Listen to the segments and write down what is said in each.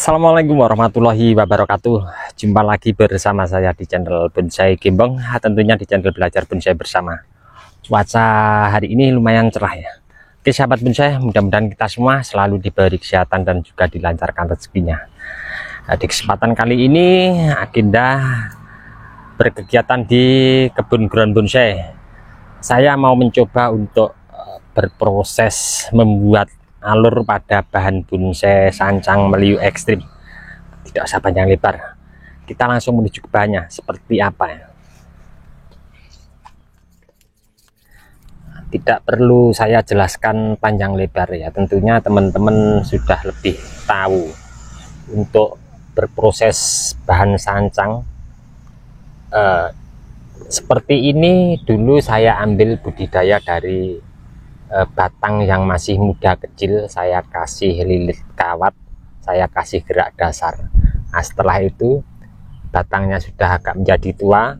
Assalamualaikum warahmatullahi wabarakatuh. Jumpa lagi bersama saya di channel Bonsai Gembong, tentunya di channel belajar bonsai bersama. Cuaca hari ini lumayan cerah ya. Oke sahabat bonsai, mudah-mudahan kita semua selalu diberi kesehatan dan juga dilancarkan rezekinya. Di kesempatan kali ini agenda berkegiatan di kebun ground bonsai. Saya mau mencoba untuk berproses membuat alur pada bahan bonsai sancang meliu ekstrim. Tidak usah panjang lebar, kita langsung menuju ke bahannya seperti apa ya. Tidak perlu saya jelaskan panjang lebar ya, tentunya teman-teman sudah lebih tahu. Untuk berproses bahan sancang seperti ini, dulu saya ambil budidaya dari batang yang masih muda kecil, saya kasih lilit kawat, saya kasih gerak dasar. Nah, setelah itu batangnya sudah agak menjadi tua,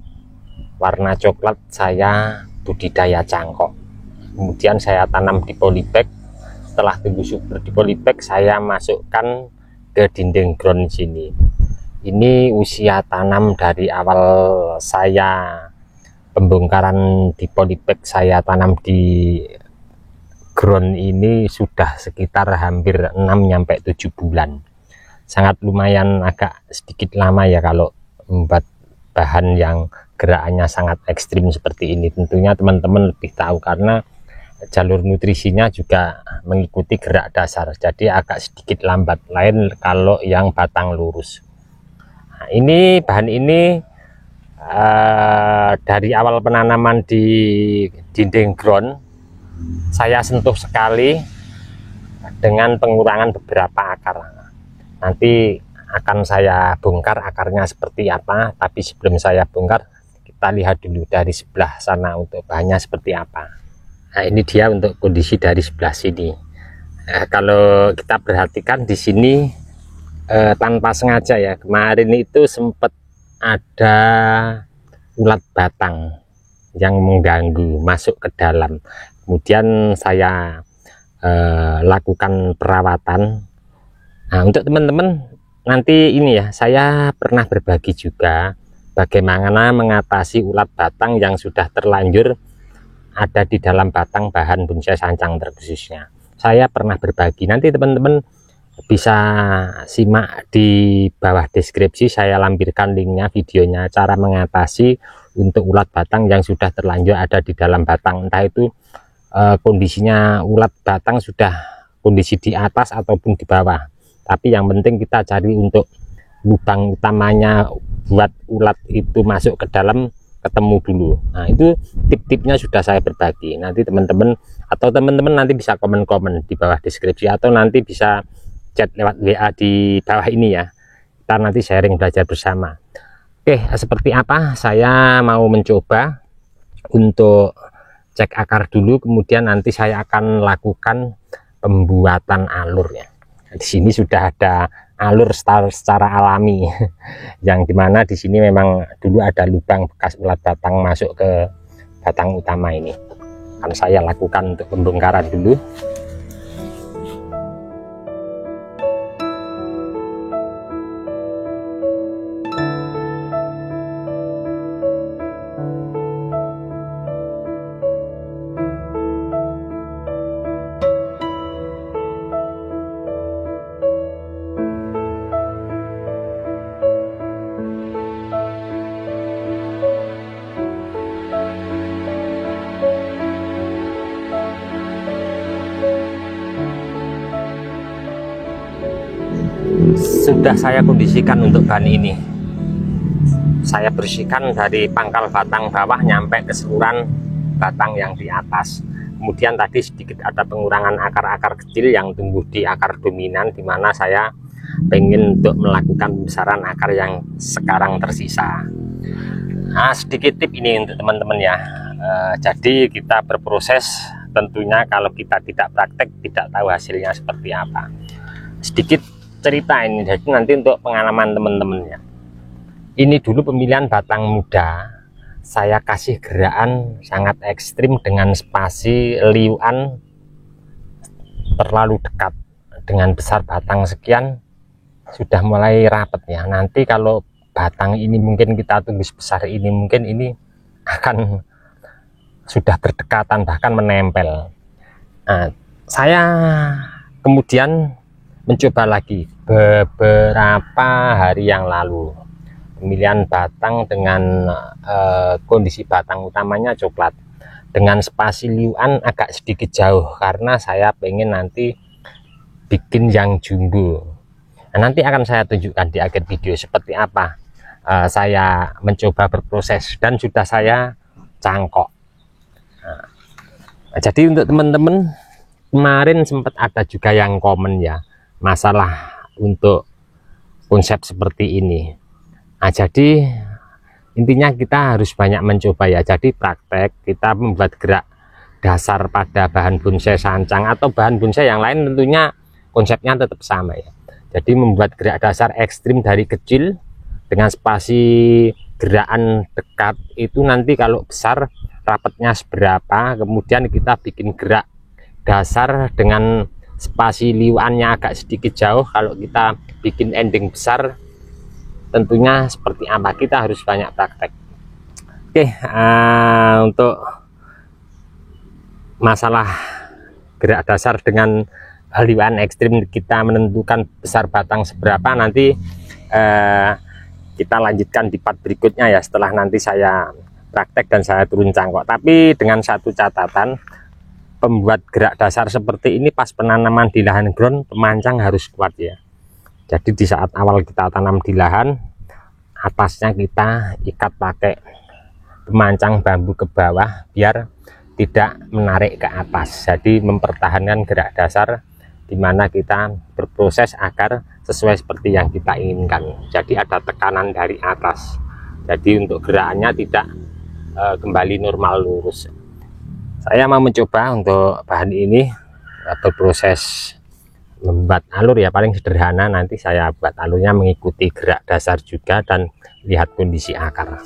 warna coklat, saya budidaya cangkok. Kemudian saya tanam di polybag. Setelah tumbuh subur di polybag, saya masukkan ke dinding ground sini. Ini usia tanam dari awal saya pembongkaran di polybag, saya tanam di ground ini sudah sekitar hampir 6-7 bulan. Sangat lumayan agak sedikit lama ya kalau membuat bahan yang gerakannya sangat ekstrim seperti ini. Tentunya teman-teman lebih tahu karena jalur nutrisinya juga mengikuti gerak dasar, jadi agak sedikit lambat, lain kalau yang batang lurus. Nah, ini bahan ini dari awal penanaman di dinding ground saya sentuh sekali dengan pengurangan beberapa akar. Nanti akan saya bongkar akarnya seperti apa, tapi sebelum saya bongkar kita lihat dulu dari sebelah sana untuk bahannya seperti apa. Nah, ini dia untuk kondisi dari sebelah sini. Kalau kita perhatikan di sini tanpa sengaja ya, kemarin itu sempat ada ulat batang yang mengganggu masuk ke dalam. Kemudian saya lakukan perawatan. Nah, untuk teman-teman nanti ini ya, saya pernah berbagi juga bagaimana mengatasi ulat batang yang sudah terlanjur ada di dalam batang bahan bonsai sancang terkhususnya. Saya pernah berbagi, nanti teman-teman bisa simak di bawah deskripsi, saya lampirkan linknya, videonya, cara mengatasi untuk ulat batang yang sudah terlanjur ada di dalam batang. Entah itu kondisinya ulat batang sudah kondisi di atas ataupun di bawah, tapi yang penting kita cari untuk lubang utamanya buat ulat itu masuk ke dalam, ketemu dulu. Nah, itu tip-tipnya sudah saya berbagi. Nanti teman-teman nanti bisa komen-komen di bawah deskripsi, atau nanti bisa chat lewat WA di bawah ini ya, kita nanti sharing belajar bersama. Oke, seperti apa, saya mau mencoba untuk cek akar dulu, kemudian nanti saya akan lakukan pembuatan alurnya. Di sini sudah ada alur secara alami yang dimana di sini memang dulu ada lubang bekas ulat batang masuk ke batang utama ini. Akan saya lakukan untuk pembongkaran dulu. Sudah saya kondisikan untuk bahan ini, saya bersihkan dari pangkal batang bawah nyampe ke saluran batang yang di atas. Kemudian tadi sedikit ada pengurangan akar-akar kecil yang tumbuh di akar dominan, dimana saya pengen untuk melakukan pembesaran akar yang sekarang tersisa. Nah, sedikit tip ini untuk teman-teman ya. Jadi kita berproses, tentunya kalau kita tidak praktek tidak tahu hasilnya seperti apa. Sedikit cerita ini, jadi nanti untuk pengalaman teman-teman ya. Ini dulu pemilihan batang muda, saya kasih gerakan sangat ekstrim dengan spasi liuan terlalu dekat dengan besar batang sekian, sudah mulai rapet ya. Nanti kalau batang ini mungkin kita tunggu sebesar ini, mungkin ini akan sudah berdekatan bahkan menempel. Nah, saya kemudian mencoba lagi beberapa hari yang lalu pemilihan batang dengan kondisi batang utamanya coklat dengan spasi liuan agak sedikit jauh karena saya pengen nanti bikin yang jumbo. Nah, nanti akan saya tunjukkan di akhir video seperti apa saya mencoba berproses dan sudah saya cangkok. Nah, jadi untuk teman-teman kemarin sempat ada juga yang komen ya masalah untuk konsep seperti ini. Nah, jadi intinya kita harus banyak mencoba ya. Jadi praktek kita membuat gerak dasar pada bahan bonsai sancang atau bahan bonsai yang lain tentunya konsepnya tetap sama ya. Jadi membuat gerak dasar ekstrim dari kecil dengan spasi gerakan dekat itu nanti kalau besar rapatnya seberapa, kemudian kita bikin gerak dasar dengan spasi liuannya agak sedikit jauh. Kalau kita bikin ending besar tentunya seperti apa, kita harus banyak praktek. Oke, untuk masalah gerak dasar dengan liuan ekstrim kita menentukan besar batang seberapa nanti kita lanjutkan di part berikutnya ya, setelah nanti saya praktek dan saya turun cangkok. Tapi dengan satu catatan, pembuat gerak dasar seperti ini pas penanaman di lahan ground pemancang harus kuat ya. Jadi di saat awal kita tanam di lahan, atasnya kita ikat pakai pemancang bambu ke bawah biar tidak menarik ke atas. Jadi mempertahankan gerak dasar di mana kita berproses agar sesuai seperti yang kita inginkan. Jadi ada tekanan dari atas. Jadi untuk gerakannya tidak kembali normal lurus. Saya mau mencoba untuk bahan ini atau proses membuat alur ya, paling sederhana. Nanti saya buat alurnya mengikuti gerak dasar juga dan lihat kondisi akar.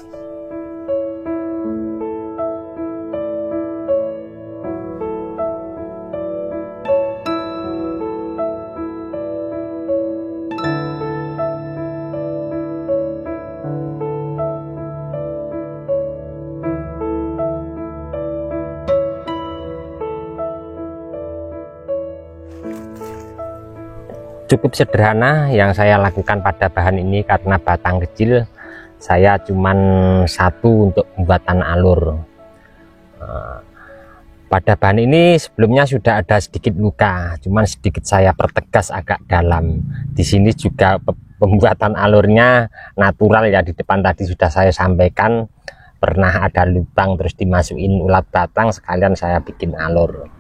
Cukup sederhana yang saya lakukan pada bahan ini karena batang kecil, saya cuman satu untuk pembuatan alur. Pada bahan ini sebelumnya sudah ada sedikit luka, cuman sedikit saya pertegas agak dalam. Di sini juga pembuatan alurnya natural ya, di depan tadi sudah saya sampaikan pernah ada lubang terus dimasukin ulat batang, sekalian saya bikin alur.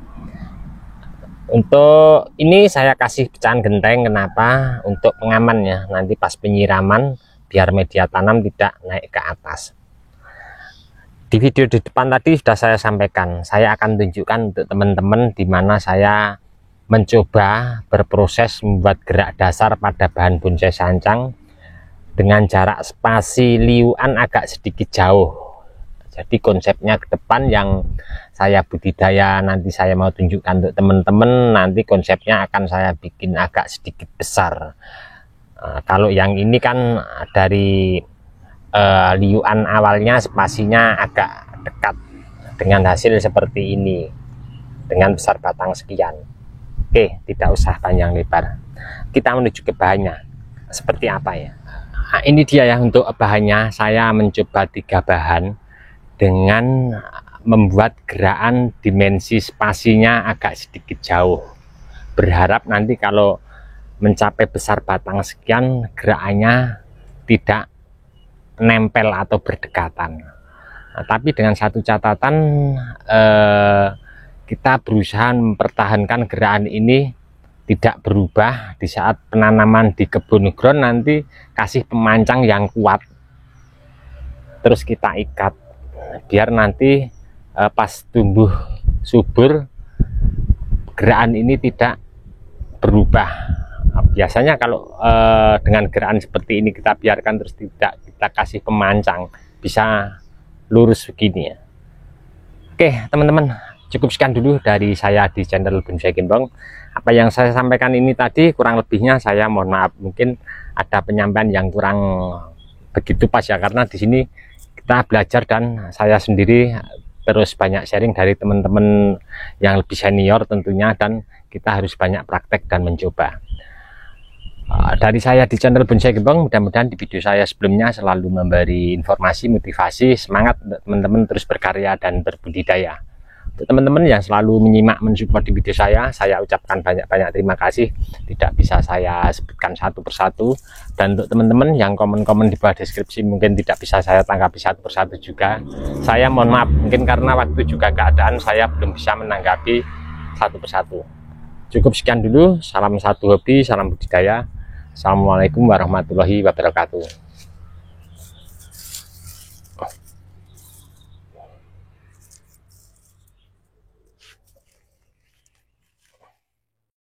Untuk ini saya kasih pecahan genteng, kenapa? Untuk pengamannya nanti pas penyiraman biar media tanam tidak naik ke atas. Di video di depan tadi sudah saya sampaikan, saya akan tunjukkan untuk teman-teman di mana saya mencoba berproses membuat gerak dasar pada bahan bonsai sancang dengan jarak spasi liuan agak sedikit jauh. Jadi konsepnya ke depan yang saya budidaya nanti saya mau tunjukkan untuk teman-teman, nanti konsepnya akan saya bikin agak sedikit besar. Kalau yang ini kan dari liuan awalnya spasinya agak dekat dengan hasil seperti ini dengan besar batang sekian. Oke, tidak usah panjang lebar, kita menuju ke bahannya seperti apa ya. Nah, ini dia ya untuk bahannya. Saya mencoba 3 bahan dengan membuat gerakan dimensi spasinya agak sedikit jauh, berharap nanti kalau mencapai besar batang sekian gerakannya tidak nempel atau berdekatan. Nah, tapi dengan satu catatan, kita berusaha mempertahankan gerakan ini tidak berubah di saat penanaman di kebun ground. Nanti kasih pemancang yang kuat terus kita ikat biar nanti pas tumbuh subur gerakan ini tidak berubah. Biasanya kalau dengan gerakan seperti ini kita biarkan terus tidak kita kasih pemancang, bisa lurus begini ya. Oke teman-teman, Cukup sekian dulu dari saya di channel Bonsai Gembong. Apa yang saya sampaikan ini tadi kurang lebihnya saya mohon maaf, mungkin ada penyampaian yang kurang begitu pas ya, karena di sini kita belajar dan saya sendiri terus banyak sharing dari teman-teman yang lebih senior tentunya, dan kita harus banyak praktek dan mencoba. Dari saya di channel Bonsai Gembong, mudah-mudahan di video saya sebelumnya selalu memberi informasi, motivasi, semangat untuk teman-teman terus berkarya dan berbudidaya. Untuk teman-teman yang selalu menyimak, mensupport di video saya ucapkan banyak-banyak terima kasih. Tidak bisa saya sebutkan satu persatu. Dan untuk teman-teman yang komen-komen di bawah deskripsi mungkin tidak bisa saya tanggapi satu persatu juga, saya mohon maaf, mungkin karena waktu juga keadaan saya belum bisa menanggapi satu persatu. Cukup sekian dulu, salam satu hobi, salam budidaya. Assalamualaikum warahmatullahi wabarakatuh.